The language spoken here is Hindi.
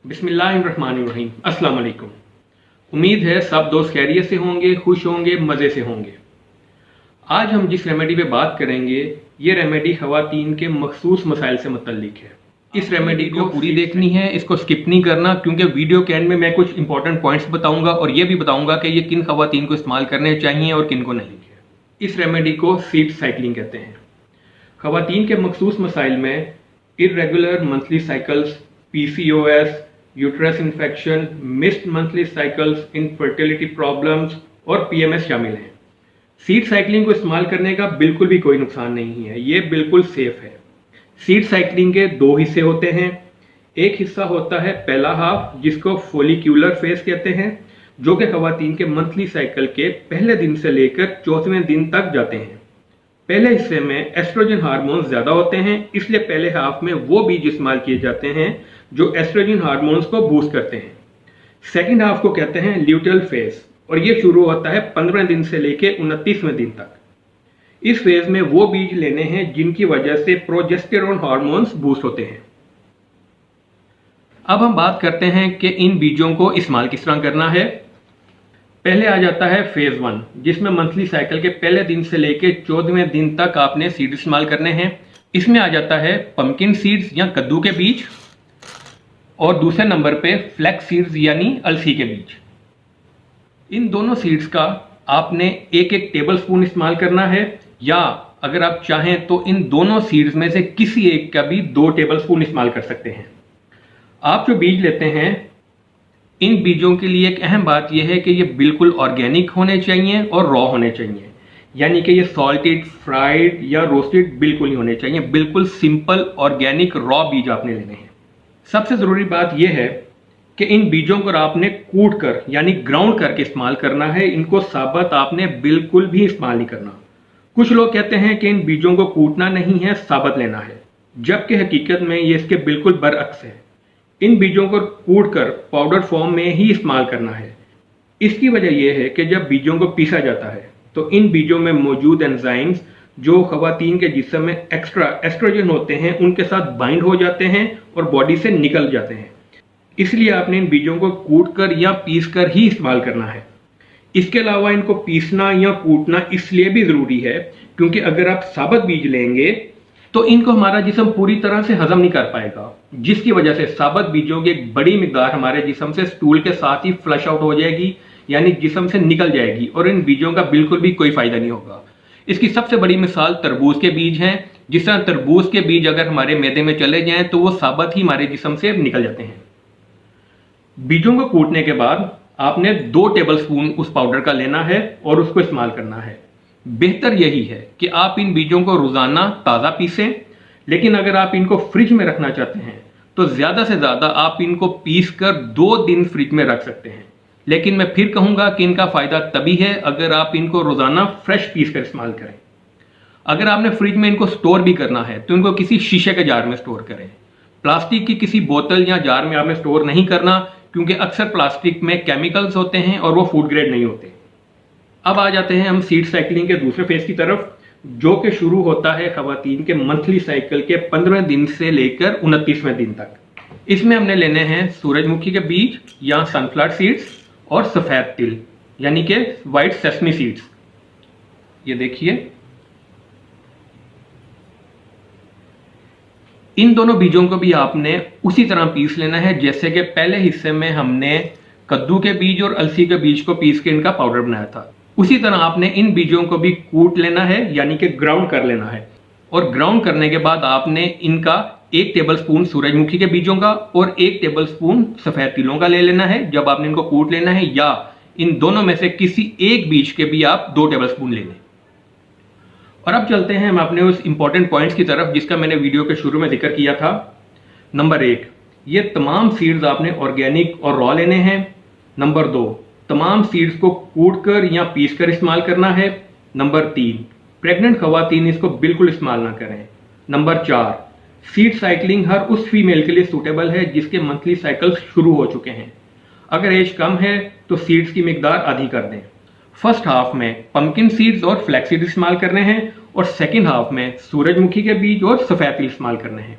बिस्मिल्लाहिर्रहमानिर्रहीम। अस्सलाम वालेकुम। उम्मीद है सब दोस्त खैरियत से होंगे, खुश होंगे, मज़े से होंगे। आज हम जिस रेमेडी पे बात करेंगे ये रेमेडी ख़वातीन के मखसूस मसाइल से मुतल्लिक है। इस रेमेडी को पूरी देखनी है, इसको स्किप नहीं करना, क्योंकि वीडियो के एंड में मैं कुछ इंपॉर्टेंट पॉइंट्स बताऊंगा और ये भी बताऊंगा कि ये किन ख़वातीन को इस्तेमाल करने चाहिए और किन को नहीं। इस रेमेडी को सीड साइकिलिंग कहते हैं। ख़वातीन के मखसूस मसाइल में irregular monthly cycles, PCOS, uterus infection, missed monthly cycles, infertility problems और PMS शामिल हैं। सीड साइकिलिंग को इस्तेमाल करने का बिल्कुल भी कोई नुकसान नहीं है, ये बिल्कुल सेफ है। सीड साइकिलिंग के दो हिस्से होते हैं। एक हिस्सा होता है पहला हाफ, जिसको फोलिक्यूलर फेज कहते हैं, जो कि ख़वातीन के मंथली साइकिल के पहले दिन से लेकर 14वें दिन तक जाते हैं। पहले हिस्से में एस्ट्रोजन हार्मोन्स ज़्यादा होते हैं, इसलिए पहले हाफ में वो बीज इस्तेमाल किए जाते हैं जो एस्ट्रोजन हार्मोन्स को बूस्ट करते हैं। सेकेंड हाफ को कहते हैं ल्यूटियल फेज और ये शुरू होता है 15वें दिन से लेकर 29वें दिन तक। इस फेज में वो बीज लेने हैं जिनकी वजह से प्रोजेस्टेरोन हार्मोन्स बूस्ट होते हैं। अब हम बात करते हैं कि इन बीजों को इस्तेमाल किस तरह करना है। पहले आ जाता है फेज 1, जिसमें मंथली साइकिल के पहले दिन से लेकर 14वें दिन तक आपने सीड इस्तेमाल करने हैं। इसमें आ जाता है पंपकिन सीड्स या कद्दू के बीज और दूसरे नंबर पे फ्लैक्स सीड्स यानी अलसी के बीज। इन दोनों सीड्स का आपने एक एक टेबल स्पून इस्तेमाल करना है, या अगर आप चाहें तो इन दोनों सीड्स में से किसी एक का भी 2 टेबल स्पून इस्तेमाल कर सकते हैं। आप जो बीज लेते हैं, इन बीजों के लिए एक अहम बात यह है कि ये बिल्कुल ऑर्गेनिक होने चाहिए और रॉ होने चाहिए, यानी कि ये सॉल्टेड, फ्राइड या रोस्टेड बिल्कुल नहीं होने चाहिए। बिल्कुल सिंपल ऑर्गेनिक रॉ बीज आपने लेने हैं। सबसे ज़रूरी बात यह है कि इन बीजों को आपने कूट कर यानी ग्राउंड करके इस्तेमाल करना है। इनको साबुत आपने बिल्कुल भी इस्तेमाल नहीं करना। कुछ लोग कहते हैं कि इन बीजों को कूटना नहीं है, साबुत लेना है, जबकि हकीकत में ये इसके बिल्कुल बरअक्स है। इन बीजों को कूट कर पाउडर फॉर्म में ही इस्तेमाल करना है। इसकी वजह यह है कि जब बीजों को पीसा जाता है तो इन बीजों में मौजूद एंजाइम्स जो ख़वातीन के जिस्म में एक्स्ट्रा एस्ट्रोजन होते हैं उनके साथ बाइंड हो जाते हैं और बॉडी से निकल जाते हैं। इसलिए आपने इन बीजों को कूट कर या पीस कर ही इस्तेमाल करना है। इसके अलावा इनको पीसना या कूटना इसलिए भी ज़रूरी है क्योंकि अगर आप साबुत बीज लेंगे तो इनको हमारा जिस्म पूरी तरह से हजम नहीं कर पाएगा, जिसकी वजह से साबुत बीजों की एक बड़ी मिकदार हमारे जिस्म से स्टूल के साथ ही फ्लश आउट हो जाएगी, यानी जिस्म से निकल जाएगी और इन बीजों का बिल्कुल भी कोई फायदा नहीं होगा। इसकी सबसे बड़ी मिसाल तरबूज के बीज हैं। जिस तरह तरबूज के बीज अगर हमारे मैदे में चले जाएं तो वो साबुत ही हमारे जिस्म से निकल जाते हैं। बीजों को कूटने के बाद आपने 2 टेबल स्पून उस पाउडर का लेना है और उसको इस्तेमाल करना है। बेहतर यही है कि आप इन बीजों को रोजाना ताज़ा पीसें, लेकिन अगर आप इनको फ्रिज में रखना चाहते हैं तो ज़्यादा से ज़्यादा आप इनको पीस कर 2 दिन फ्रिज में रख सकते हैं। लेकिन मैं फिर कहूँगा कि इनका फ़ायदा तभी है अगर आप इनको रोज़ाना फ्रेश पीस कर इस्तेमाल करें। अगर आपने फ्रिज में इनको स्टोर भी करना है तो इनको किसी शीशे के जार में स्टोर करें। प्लास्टिक की किसी बोतल या जार में आपने स्टोर नहीं करना, क्योंकि अक्सर प्लास्टिक में केमिकल्स होते हैं और वो फूड ग्रेड नहीं होते। अब आ जाते हैं हम सीड साइकिलिंग के दूसरे फेज की तरफ, जो कि शुरू होता है ख़वातीन के मंथली साइकिल के 15वें दिन से लेकर 29वें दिन तक। इसमें हमने लेने हैं सूरजमुखी के बीज या सनफ्लावर सीड्स और सफ़ेद तिल यानी कि वाइट सेसमी सीड्स। ये देखिए, इन दोनों बीजों को भी आपने उसी तरह पीस लेना है जैसे कि पहले हिस्से में हमने कद्दू के बीज और अलसी के बीज को पीस के इनका पाउडर बनाया था। उसी तरह आपने इन बीजों को भी कूट लेना है, यानी कि ग्राउंड कर लेना है। और ग्राउंड करने के बाद आपने इनका 1 टेबल स्पून सूरजमुखी के बीजों का और 1 टेबल स्पून सफ़ेद तिलों का ले लेना है जब आपने इनको कूट लेना है, या इन दोनों में से किसी एक बीज के भी आप 2 टेबल स्पून ले लें। और अब चलते हैं हम अपने उस इंपॉर्टेंट पॉइंट्स की तरफ जिसका मैंने वीडियो के शुरू में जिक्र किया था। नंबर 1, ये तमाम सीड्स आपने ऑर्गेनिक और रॉ लेने हैं। नंबर 2, तमाम सीड्स को कूट कर या पीस कर इस्तेमाल करना है। नंबर 3, प्रेग्नेंट ख़वातीन इसको बिल्कुल इस्तेमाल ना करें। नंबर 4, सीड साइकिलिंग हर उस फीमेल के लिए सूटेबल है जिसके मंथली साइकिल्स शुरू हो चुके हैं। अगर एज कम है तो सीड्स की मिकदार आधी कर दें। फर्स्ट हाफ में पंपकिन सीड्स और फ्लैक्स सीड्स इस्तेमाल करने हैं और सेकेंड हाफ में सूरजमुखी के बीज और सफ़ेद तिल इस्तेमाल करने हैं।